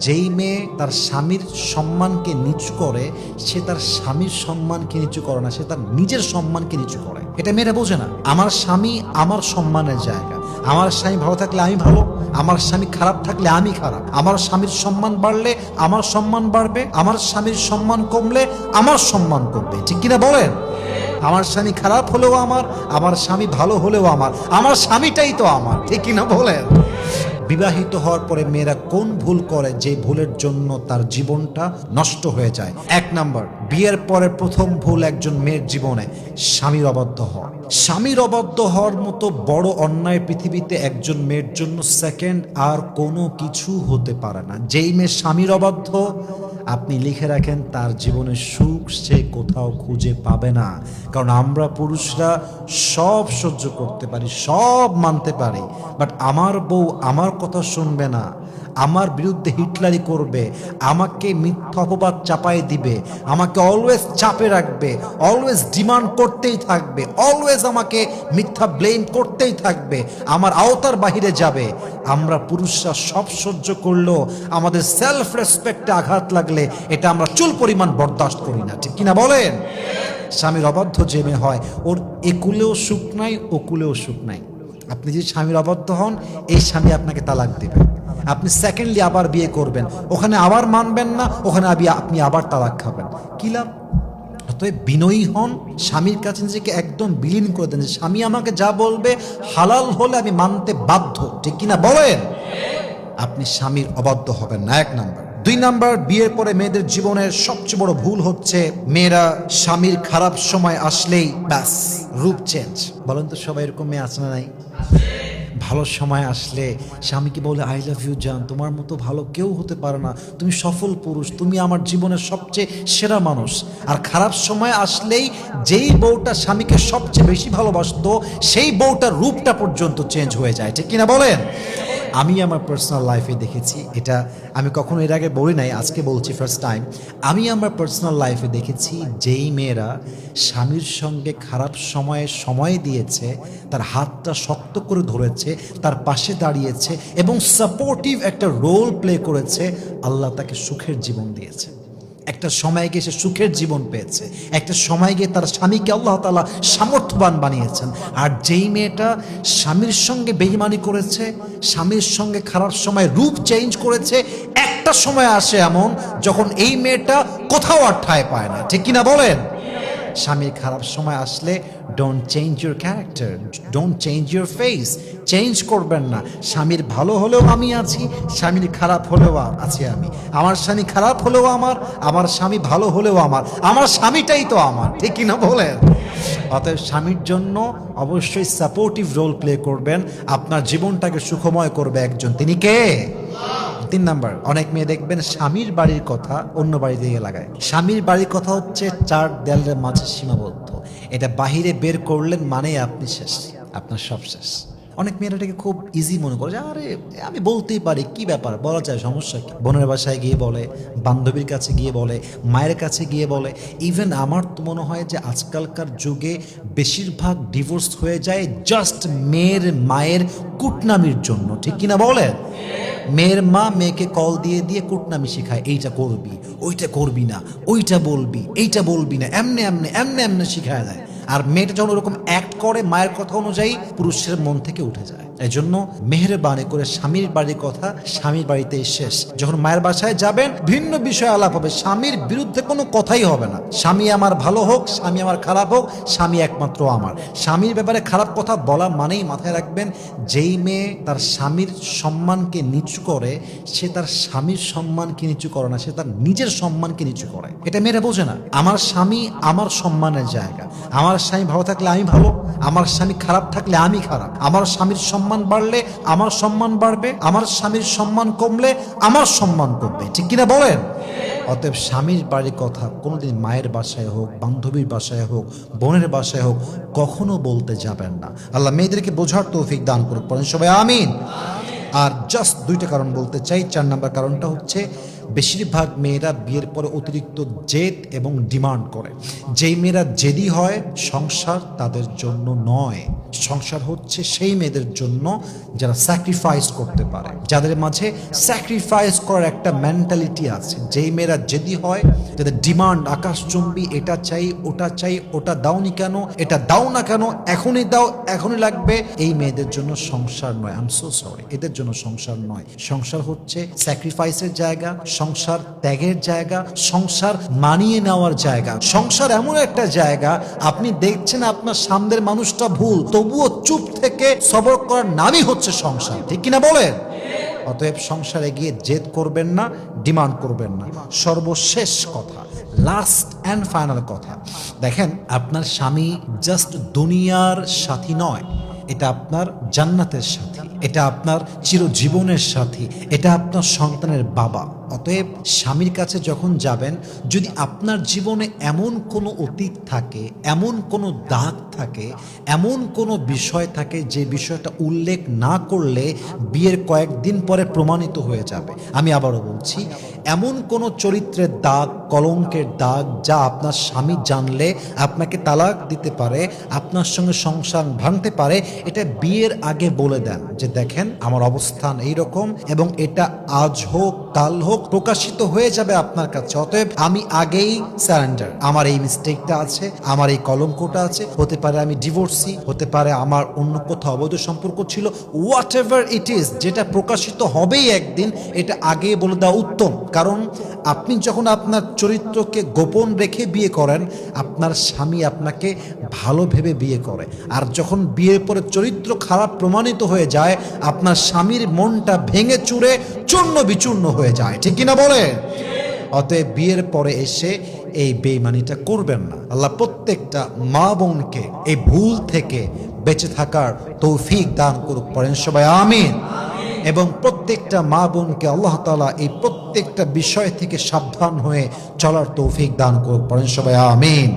যেই মেয়ে তার স্বামীর সম্মানকে নিচু করে, সে তার স্বামীর সম্মানকে নিচু করে না, সে তার নিজের সম্মানকে নিচু করে। এটা মেয়েরা বোঝে না। আমার স্বামী আমার সম্মানের জায়গা। আমার স্বামী ভালো থাকলে আমি ভালো, আমার স্বামী খারাপ থাকলে আমি খারাপ। আমার স্বামীর সম্মান বাড়লে আমার সম্মান বাড়বে, আমার স্বামীর সম্মান কমলে আমার সম্মান কমবে। ঠিক কিনা বলেন? আমার স্বামী খারাপ হলেও আমার স্বামী ভালো হলেও আমার স্বামীটাই তো আমার। ঠিক কিনা বলেন? বিবাহিত হওয়ার পরে মেয়েরা কোন ভুল করে যে ভুলের জন্য তার জীবনটা নষ্ট হয়ে যায়? 1 নাম্বার, বিয়ের পরে প্রথম ভুল একজন মেয়ের জীবনে স্বামীর অবাধ্য হওয়া। স্বামীর অবাধ্য হওয়ার মতো বড় অন্যায় পৃথিবীতে একজন মেয়ের জন্য সেকেন্ড আর কোনো কিছু হতে পারে না। যেই মেয়ে স্বামীর অবাধ্য, আপনি লিখে রাখেন তার জীবনের সুখ সে কোথাও খুঁজে পাবে না। কারণ আমরা পুরুষরা সব সহ্য করতে পারি, সব মানতে পারি, বাট আমার বউ আমার কথা শুনবে না, আমার বিরুদ্ধে হিটলারি করবে, আমাকে মিথ্যা অপবাদ চাপাই দিবে, আমাকে অলওয়েজ চাপে রাখবে, অলওয়েজ ডিমান্ড করতেই থাকবে, অলওয়েজ আমাকে মিথ্যা ব্লেম করতেই থাকবে, আমার আওতার বাহিরে যাবে। আমরা পুরুষরা সব সহ্য করলেও আমাদের সেলফ রেসপেক্টে আঘাত লাগলে এটা আমরা চুল পরিমাণ বরদাস্ত করি না। ঠিক কিনা বলেন? স্বামীর অবাধ্য যে মেয়ে হয়, ওর একুলেও সুখ নাই, ওকুলেও সুখ নাই। আপনি যদি স্বামীর অবাধ্য হন, এই স্বামী আপনাকে তালাক দেবে। আপনি সেকেন্ডলি আবার বিয়ে করবেন, ওখানে আবার মানবেন না, ওখানে আপনি আবার তালাক খাবেন। কি লাভ? অতএব বিনয়ী হন, স্বামীর কাছে নিজেকে একদম বিলীন করে দেন যে স্বামী আমাকে যা বলবে হালাল হলে আমি মানতে বাধ্য। ঠিক কিনা বলেন? আপনি স্বামীর অবাধ্য হবেন না। 1 নাম্বার। 2 নাম্বার, বিয়ের পরে মেয়েদের জীবনের সবচেয়ে বড় ভুল হচ্ছে মেয়েরা স্বামীর খারাপ সময় আসলেই ব্যাস রূপ চেঞ্জ। বলেন তো সবাই এরকম মেয়ে আছে না নাই? ভালো সময় আসলে স্বামীকে বলে আই লাভ ইউ জান, তোমার মতো ভালো কেউ হতে পারে না, তুমি সফল পুরুষ, তুমি আমার জীবনের সবচেয়ে সেরা মানুষ। আর খারাপ সময় আসলেই যেই বউটা স্বামীকে সবচেয়ে বেশি ভালোবাসতো, সেই বউটার রূপটা পর্যন্ত চেঞ্জ হয়ে যায়। ঠিক কিনা বলেন? আমি আমার পার্সোনাল লাইফে দেখেছি, এটা আমি কখনো এর আগে বলি নাই, আজকে বলছি ফার্স্ট টাইম। আমি আমার পার্সোনাল লাইফে দেখেছি যেই মেয়েরা স্বামীর সঙ্গে খারাপ সময়ে সময় দিয়েছে, তার হাতটা শক্ত করে ধরেছে, তার পাশে দাঁড়িয়েছে এবং সাপোর্টিভ একটা রোল প্লে করেছে, আল্লাহ তাকে সুখের জীবন দিয়েছে। একটা সময় গিয়ে সে সুখের জীবন পেয়েছে, একটা সময় গিয়ে তার স্বামীকে আল্লাহ তাআলা সামর্থ্যবান বানিয়েছেন। আর যেই মেয়েটা স্বামীর সঙ্গে বেঈমানি করেছে, স্বামীর সঙ্গে খারাপ সময় রূপ চেঞ্জ করেছে, একটা সময় আসে এমন যখন এই মেয়েটা কোথাও আর ঠাঁই পায় না। ঠিক কিনা বলেন? স্বামীর খারাপ সময় আসলে don't change your character, don't change your face, change করবেন না। স্বামীর ভালো হলেও আমি আছি, স্বামীর খারাপ হলেও আছি আমি। আমার স্বামী খারাপ হলেও আমার স্বামী ভালো হলেও আমার স্বামীটাই তো আমার। ঠিক কিনা বলেন? অতএব স্বামীর জন্য অবশ্যই সাপোর্টিভ রোল প্লে করবেন, আপনার জীবনটাকে সুখময় করবে একজন, তিনি কে? 3 নাম্বার, অনেক মেয়ে দেখবেন স্বামীর বাড়ির কথা অন্য বাড়ি দিয়ে লাগায়। স্বামীর বাড়ির কথা হচ্ছে 4 দেয়ালের মাঝে সীমাবদ্ধ, এটা বাহিরে বের করলেন মানে আপনি শেষ, আপনার সব শেষ। অনেক মেয়েরা এটাকে খুব ইজি মনে করে যে আরে আমি বলতেই পারি, কি ব্যাপার, বলা যায়, সমস্যা কি? বোনের বাসায় গিয়ে বলে, বান্ধবীর কাছে গিয়ে বলে, মায়ের কাছে গিয়ে বলে। ইভেন আমার তো মনে হয় যে আজকালকার যুগে বেশিরভাগ ডিভোর্স হয়ে যায় জাস্ট মেয়ের মায়ের কুটনামির জন্য। ঠিক কিনা বলেন? মেয়ের মা মেয়েকে কল দিয়ে দিয়ে কুটনামি শিখায়, এইটা করবি, ওইটা করবি না, ওইটা বলবি, এইটা বলবি না, এমনে এমনে এমনে এমনে শিখায় দেয়। আর মেয়েটা যখন ওরকম অ্যাক্ট করে মায়ের কথা অনুযায়ী, পুরুষের মন থেকে উঠে যায়। এই জন্য মেহেরবানি করে স্বামীর বাড়ির কথা স্বামীর বাড়িতেই শেষ। যখন মায়ের বাসায় যাবেন ভিন্ন বিষয় আলাপ হবে, স্বামীর বিরুদ্ধে কোনো কথাই হবে না। স্বামী আমার ভালো হোক, স্বামী আমার খারাপ হোক, স্বামী একমাত্র আমার। স্বামীর ব্যাপারে খারাপ কথা বলা মানেই মাথায় রাখবেন, যেই মেয়ে তার স্বামীর সম্মানকে নিচু করে, সে তার স্বামীর সম্মানকে নিচু করে না, সে তার নিজের সম্মানকে নিচু করে। এটা মেয়েরা বোঝে না। আমার স্বামী আমার সম্মানের জায়গা। আমার স্বামী ভালো থাকলে আমি ভালো, আমার স্বামী খারাপ থাকলে আমি খারাপ। আমার স্বামীর সম্মান বাড়লে আমার সম্মান বাড়বে, আমার স্বামীর সম্মান কমলে আমার সম্মান কমবে। ঠিক কিনা বলেন? অতএব স্বামীর বাড়ির কথা কোনোদিন মায়ের বাসায় হোক, বান্ধবীর বাসায় হোক, বোনের বাসায় হোক, কখনো বলতে যাবেন না। আল্লাহ মেয়েদেরকে বোঝার তৌফিক দান করুক। পড়েন সবাই আমিন। আর জাস্ট দুইটা কারণ বলতে চাই। 4 নাম্বার কারণটা হচ্ছে বেশিরভাগ মেয়েরা বিয়ের পরে অতিরিক্ত জেদ এবং ডিমান্ড করে। যেই মেয়েরা জেদি হয় সংসার তাদের জন্য নয়, সংসার হচ্ছে সেই মেয়েদের জন্য যারা স্যাক্রিফাইস করতে পারে, যাদের মাঝে স্যাক্রিফাইস করার একটা মেন্টালিটি আছে। যেই মেয়েরা জেদি হয়, যাদের ডিমান্ড আকাশচুম্বী, এটা চাই ওটা চাই, ওটা দাওনি কেন, এটা দাও না কেন, এখনই দাও, এখনই লাগবে, এই মেয়েদের জন্য সংসার নয়। আই এম সো সরি, এদের জন্য সংসার নয়। সংসার হচ্ছে স্যাক্রিফাইসের জায়গা, সংসার ত্যাগের জায়গা, সংসার মানিয়ে নেওয়ার জায়গা। সংসার এমন একটা জায়গা, আপনি দেখছেন আপনার সামনের মানুষটা ভুল, তবুও চুপ থেকে সবর করার নামই হচ্ছে সংসার, ঠিক কিনা বলেন? অতএব সংসারে গিয়ে জেদ করবেন না, ডিমান্ড করবেন না। সর্বশেষ কথা, লাস্ট অ্যান্ড ফাইনাল কথা, দেখেন আপনার স্বামী জাস্ট দুনিয়ার সাথী নয়, এটা আপনার জান্নাতের সাথী, এটা আপনার চিরজীবনের সাথী, এটা আপনার সন্তানের বাবা। অতএব স্বামীর কাছে যখন যাবেন, যদি আপনার জীবনে এমন কোনো অতীত থাকে, এমন কোনো দাগ থাকে, এমন কোনো বিষয় থাকে যে বিষয়টা উল্লেখ না করলে বিয়ের কয়েকদিন পরে প্রমাণিত হয়ে যাবে, আমি আবারও বলছি, এমন কোনো চরিত্রের দাগ, কলঙ্কের দাগ যা আপনার স্বামী জানলে আপনাকে তালাক দিতে পারে, আপনার সঙ্গে সংসার ভাঙতে পারে, এটা বিয়ের আগে বলে দেন যে দেখেন আমার অবস্থান এইরকম এবং এটা আজ হোক কাল হোক প্রকাশিত হয়ে যাবে আপনার কাছে। অতএব আমি আগেই সারেন্ডার, আমার এই মিস্টেকটা আছে, আমার এই কলঙ্কটা আছে, হতে পারে আমি ডিভোর্সি, হতে পারে আমার অন্য কোথাও অবৈধ সম্পর্ক ছিল, হোয়াট এভার ইট ইজ, যেটা প্রকাশিত হবেই একদিন, এটা আগেই বলে দেওয়া উত্তম। কারণ আপনি যখন আপনার চরিত্রকে গোপন রেখে বিয়ে করেন, আপনার স্বামী আপনাকে ভালো ভেবে বিয়ে করে, আর যখন বিয়ের পরে চরিত্র খারাপ প্রমাণিত হয়ে যায়, আপনার স্বামীর মনটা ভেঙে চুরে চূর্ণ বিচূর্ণ হয়ে যায়, ঠিক কিনা বলে? অতএব বিয়ের পরে এসে এই বেঈমানিটা করবেন না। আল্লাহ প্রত্যেকটা মা বোনকে এই ভুল থেকে বেঁচে থাকার তৌফিক দান করুক, পড়েন সবাই আমিন। এবং প্রত্যেকটা মা বোনকে আল্লাহ তাআলা এই প্রত্যেকটা বিষয় থেকে সাবধান হয়ে চলার তৌফিক দান করুক, পড়েন সবাই আমিন।